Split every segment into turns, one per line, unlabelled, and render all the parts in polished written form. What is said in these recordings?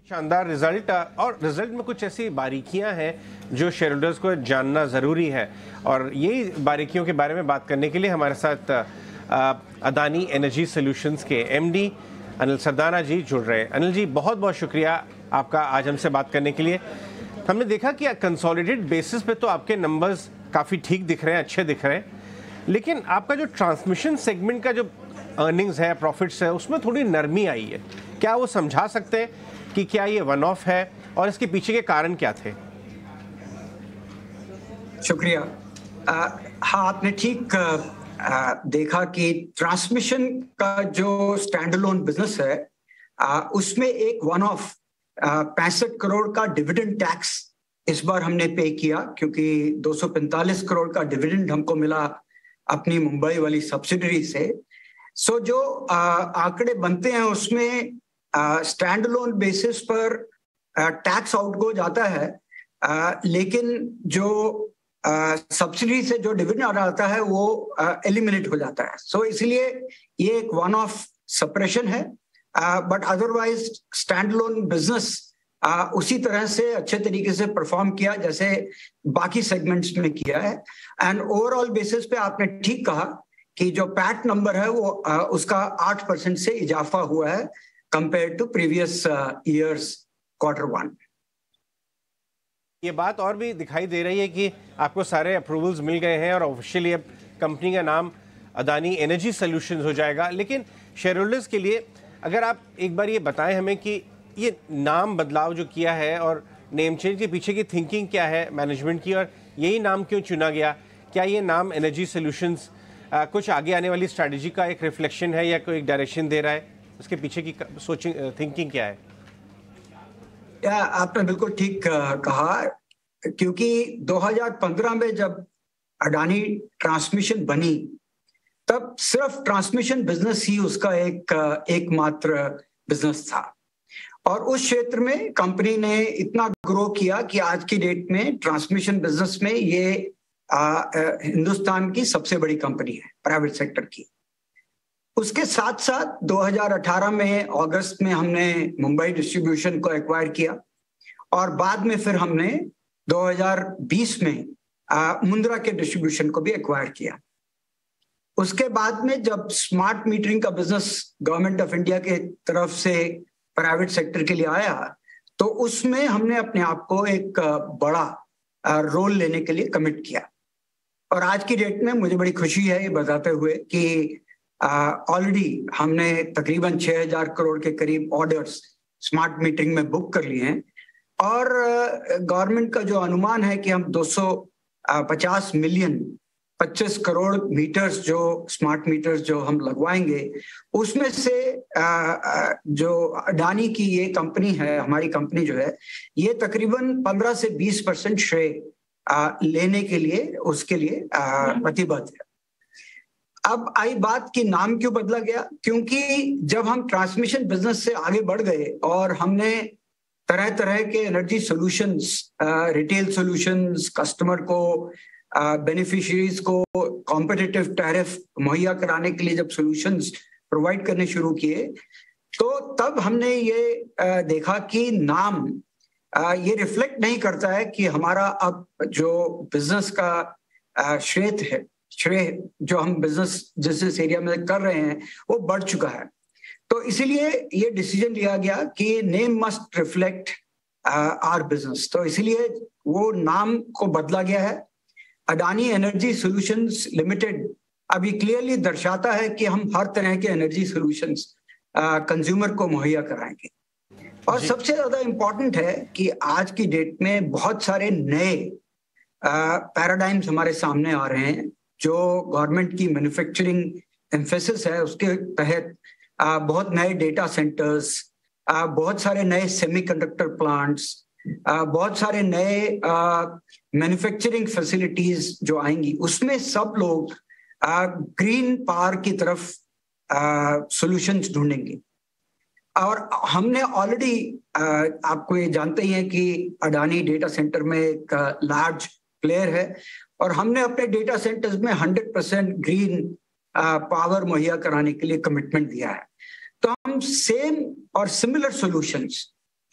शानदार रिजल्ट और रिजल्ट में कुछ ऐसी बारीकियां हैं जो शेयर होल्डर्स को जानना ज़रूरी है और यही बारीकियों के बारे में बात करने के लिए हमारे साथ अदानी एनर्जी सॉल्यूशंस के एमडी अनिल सरदाना जी जुड़ रहे हैं। अनिल जी, बहुत बहुत शुक्रिया आपका आज हमसे बात करने के लिए। हमने देखा कि कंसोलिडेटेड बेसिस पे तो आपके नंबर्स काफ़ी ठीक दिख रहे हैं, अच्छे दिख रहे हैं, लेकिन आपका जो ट्रांसमिशन सेगमेंट का जो अर्निंग्स है, प्रॉफिट्स है, उसमें थोड़ी नरमी आई है। क्या वो समझा सकते हैं कि क्या ये वन ऑफ है और इसके पीछे के कारण क्या थे?
शुक्रिया। हाँ, आपने ठीक देखा कि ट्रांसमिशन का जो स्टैंडअलोन बिजनेस है उसमें एक वन ऑफ 65 करोड़ का डिविडेंड टैक्स इस बार हमने पे किया, क्योंकि 245 करोड़ का डिविडेंड हमको मिला अपनी मुंबई वाली सब्सिडरी से। सो जो आंकड़े बनते हैं उसमें स्टैंड अलोन बेसिस पर टैक्स आउटगो जाता है, लेकिन जो सब्सिडी से जो डिविडेंड आता है वो एलिमिनेट हो जाता है। सो इसलिए ये एक वन ऑफ सप्रेशन है, but otherwise stand alone business उसी तरह से अच्छे तरीके से परफॉर्म किया जैसे बाकी सेगमेंट्स में किया है। एंड ओवरऑल बेसिस पे आपने ठीक कहा कि जो पैट नंबर है वो उसका 8% से इजाफा हुआ है compare to previous years Q1।
ये बात और भी दिखाई दे रही है कि आपको सारे अप्रूवल्स मिल गए हैं और ऑफिशियली अब कंपनी का नाम अदानी एनर्जी सॉल्यूशंस हो जाएगा। लेकिन शेयर होल्डर्स के लिए अगर आप एक बार ये बताएं हमें कि ये नाम बदलाव जो किया है और नेम चेंज के पीछे की थिंकिंग क्या है मैनेजमेंट की, और यही नाम क्यों चुना गया? क्या ये नाम एनर्जी सॉल्यूशंस कुछ आगे आने वाली स्ट्रैटेजी का एक रिफ्लेक्शन है या कोई एक डायरेक्शन दे रहा है? उसके पीछे की सोचिंग थिंकिंग क्या है?
आपने बिल्कुल ठीक कहा, क्योंकि 2015 में जब अडानी ट्रांसमिशन बनी तब सिर्फ ट्रांसमिशन बिजनेस ही उसका एकमात्र बिजनेस था, और उस क्षेत्र में कंपनी ने इतना ग्रो किया कि आज की डेट में ट्रांसमिशन बिजनेस में ये हिंदुस्तान की सबसे बड़ी कंपनी है प्राइवेट सेक्टर की। उसके साथ साथ 2018 में अगस्त में हमने मुंबई डिस्ट्रीब्यूशन को एक्वायर किया और बाद में फिर हमने 2020 में मुंद्रा के डिस्ट्रीब्यूशन को भी एक्वायर किया। उसके बाद में जब स्मार्ट मीटरिंग का बिजनेस गवर्नमेंट ऑफ इंडिया के तरफ से प्राइवेट सेक्टर के लिए आया तो उसमें हमने अपने आप को एक बड़ा रोल लेने के लिए कमिट किया। और आज की डेट में मुझे बड़ी खुशी है ये बताते हुए कि ऑलरेडी हमने तकरीबन 6000 करोड़ के करीब ऑर्डर्स स्मार्ट मीटरिंग में बुक कर लिए हैं, और गवर्नमेंट का जो अनुमान है कि हम 250 मिलियन 25 करोड़ मीटर्स जो स्मार्ट मीटर्स जो हम लगवाएंगे उसमें से जो अडानी की ये कंपनी है, हमारी कंपनी जो है, ये तकरीबन 15 से 20% श्रेय लेने के लिए उसके लिए प्रतिबद्ध है। अब आई बात कि नाम क्यों बदला गया, क्योंकि जब हम ट्रांसमिशन बिजनेस से आगे बढ़ गए और हमने तरह तरह के energy solutions, retail solutions, customer को बेनिफिशियरीज को कॉम्पिटिटिव टैरिफ मुहैया कराने के लिए जब सॉल्यूशंस प्रोवाइड करने शुरू किए तो तब हमने ये देखा कि नाम ये रिफ्लेक्ट नहीं करता है कि हमारा अब जो बिजनेस का श्रेय जो हम जिस एरिया में कर रहे हैं वो बढ़ चुका है। तो इसीलिए ये डिसीजन लिया गया कि name must reflect our business, तो इसीलिए वो नाम को बदला गया है। अडानी एनर्जी सॉल्यूशंस लिमिटेड अभी क्लियरली दर्शाता है कि हम हर तरह के एनर्जी सॉल्यूशंस कंज्यूमर को मुहैया कराएंगे। और सबसे ज्यादा इंपॉर्टेंट है कि आज की डेट में बहुत सारे नए पैराडाइम्स हमारे सामने आ रहे हैं जो गवर्नमेंट की मैन्युफैक्चरिंग एम्फेसिस है, उसके तहत बहुत नए डेटा सेंटर्स, बहुत सारे नए सेमीकंडक्टर प्लांट्स, बहुत सारे नए मैन्युफैक्चरिंग फैसिलिटीज जो आएंगी, उसमें सब लोग ग्रीन पावर की तरफ सॉल्यूशंस ढूंढेंगे। और हमने ऑलरेडी आपको ये जानते ही हैं कि अडानी डेटा सेंटर में एक लार्ज प्लेयर है और हमने अपने डेटा सेंटर्स में 100% ग्रीन पावर मुहैया कराने के लिए कमिटमेंट दिया है। तो हम सेम और सिमिलर सॉल्यूशंस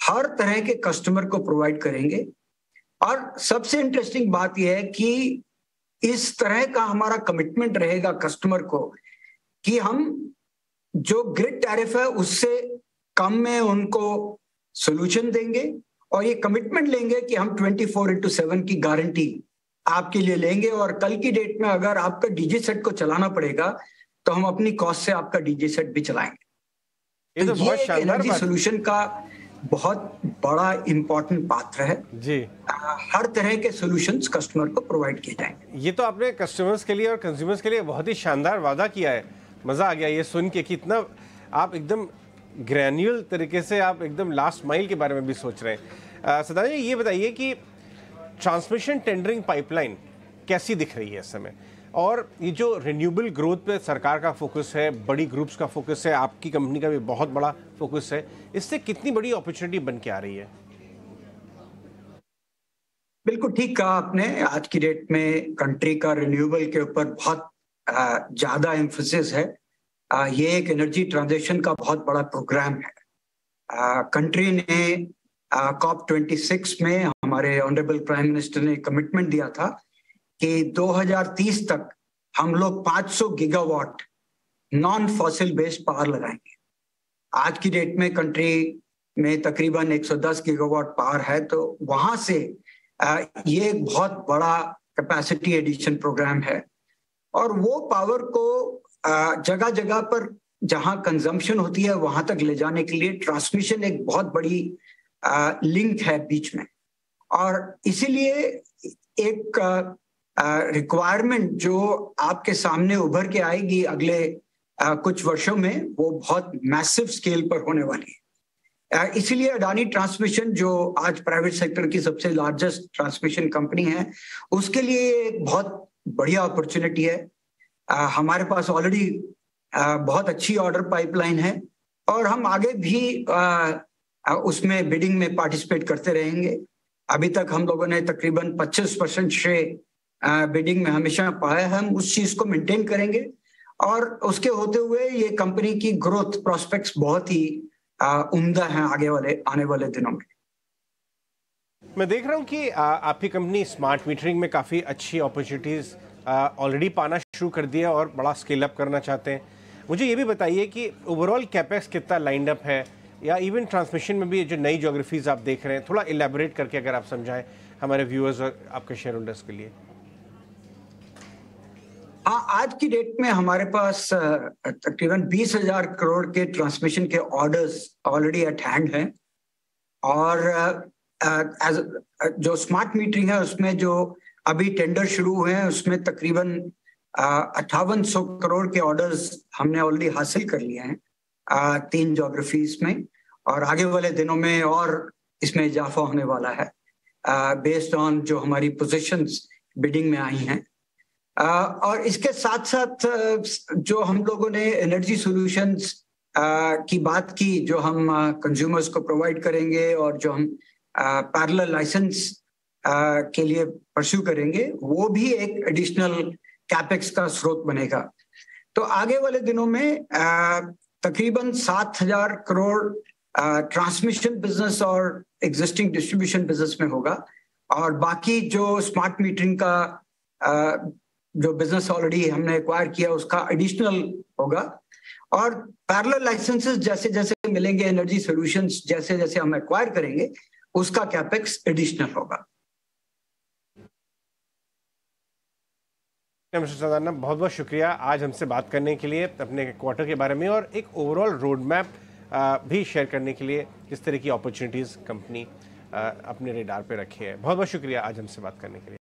हर तरह के कस्टमर को प्रोवाइड करेंगे। और सबसे इंटरेस्टिंग बात यह है कि इस तरह का हमारा कमिटमेंट रहेगा कस्टमर को कि हम जो ग्रिड टैरिफ है उससे कम में उनको सोल्यूशन देंगे, और ये कमिटमेंट लेंगे कि हम 24/7 की गारंटी आपके लिए लेंगे, और कल की डेट में अगर आपका डीजे सेट को चलाना पड़ेगा तो हम अपनी कॉस्ट से आपका डीजे सेट भी चलाएंगे।
ये तो बहुत शानदार
एनर्जी सोल्यूशन का बहुत बड़ा इंपॉर्टेंट पात्र है
जी।
हर तरह के सॉल्यूशंस कस्टमर को प्रोवाइड किए जाएंगे।
ये तो आपने कस्टमर्स के लिए और कंज्यूमर्स के लिए बहुत ही शानदार वादा किया है। मज़ा आ गया ये सुन के कि इतना आप एकदम ग्रैन्युअल तरीके से आप एकदम लास्ट माइल के बारे में भी सोच रहे हैं। सदानंद जी, ये बताइए कि ट्रांसमिशन टेंडरिंग पाइपलाइन कैसी दिख रही है इस समय, और ये जो रिन्यूएबल ग्रोथ पे सरकार का फोकस है, बड़ी ग्रुप्स का फोकस है, आपकी कंपनी का भी बहुत बड़ा फोकस है, इससे कितनी बड़ी अपॉर्चुनिटी बन के आ रही है?
बिल्कुल ठीक कहा आपने। आज की डेट में कंट्री का रिन्यूएबल के ऊपर बहुत ज्यादा एम्फोसिस है। ये एक एनर्जी ट्रांजिशन का बहुत बड़ा प्रोग्राम है। कंट्री ने COP26 में हमारे ऑनरेबल प्राइम मिनिस्टर ने कमिटमेंट दिया था कि 2030 तक हम लोग 500 gigawatt non fossil based power लगाएंगे। आज की डेट में कंट्री में तकरीबन 110 गीगावाट पावर है, तो वहां से ये एक बहुत बड़ा कैपेसिटी एडिशन प्रोग्राम है, और वो पावर को जगह जगह पर जहां कंजम्पशन होती है वहां तक ले जाने के लिए ट्रांसमिशन एक बहुत बड़ी लिंक है बीच में। और इसीलिए एक रिक्वायरमेंट जो आपके सामने उभर के आएगी अगले कुछ वर्षों में, वो बहुत मैसिव स्केल पर होने वाली है। इसीलिए अडानी ट्रांसमिशन, जो आज प्राइवेट सेक्टर की सबसे लार्जेस्ट ट्रांसमिशन कंपनी है, उसके लिए एक बहुत बढ़िया अपॉर्चुनिटी है। हमारे पास ऑलरेडी बहुत अच्छी ऑर्डर पाइपलाइन है, और हम आगे भी उसमें बिडिंग में पार्टिसिपेट करते रहेंगे। अभी तक हम लोगों ने तकरीबन 25% शेयर बिडिंग में हमेशा पाया है। हम उस चीज को मेंटेन करेंगे, और उसके होते हुए ये कंपनी की ग्रोथ प्रोस्पेक्ट्स बहुत ही उम्दा हैं आने वाले दिनों में।
मैं देख रहा हूँ कि आपकी कंपनी स्मार्ट मीटरिंग में काफ़ी अच्छी अपॉर्चुनिटीज़ ऑलरेडी पाना शुरू कर दिया और बड़ा स्केल अप करना चाहते हैं। मुझे ये भी बताइए कि ओवरऑल कैपेक्स कितना लाइंड अप है, या इवन ट्रांसमिशन में भी जो नई ज्योग्राफीज आप देख रहे हैं, थोड़ा इलेबोरेट करके अगर आप समझाएं हमारे व्यूअर्स और आपके शेयर होल्डर्स के लिए।
हाँ, आज की डेट में हमारे पास तकरीबन 20,000 करोड़ के ट्रांसमिशन के ऑर्डर्स ऑलरेडी एट हैंड हैं, और जो स्मार्ट मीटरिंग है उसमें जो अभी टेंडर शुरू हुए हैं उसमें तकरीबन 5800 करोड़ के ऑर्डर्स हमने ऑलरेडी हासिल कर लिए हैं 3 ज्योग्राफीज में, और आगे वाले दिनों में और इसमें इजाफा होने वाला है बेस्ड ऑन जो हमारी पोजीशंस बिडिंग में आई हैं। और इसके साथ साथ जो हम लोगों ने एनर्जी सॉल्यूशंस की बात की, जो हम कंज्यूमर्स को प्रोवाइड करेंगे और जो हम पैरेलल लाइसेंस के लिए परस्यू करेंगे, वो भी एक एडिशनल कैपेक्स का स्रोत बनेगा। तो आगे वाले दिनों में तकरीबन 7,000 करोड़ ट्रांसमिशन बिजनेस और एग्जिस्टिंग डिस्ट्रीब्यूशन बिजनेस में होगा, और बाकी जो स्मार्ट मीटरिंग का जो बिजनेस ऑलरेडी हमने एक्वायर किया उसका एडिशनल होगा, और पैरेलल लाइसेंसेस जैसे जैसे मिलेंगे, एनर्जी सॉल्यूशंस जैसे जैसे हम एक्वायर करेंगे, उसका कैपेक्स एडिशनल होगा।
मिस्टर सदानंद, बहुत बहुत शुक्रिया आज हमसे बात करने के लिए, अपने क्वार्टर के बारे में और एक ओवरऑल रोड मैप भी शेयर करने के लिए, किस तरह की अपॉर्चुनिटीज़ कंपनी अपने रेडार पे रखी है। बहुत बहुत शुक्रिया आज हमसे बात करने के लिए।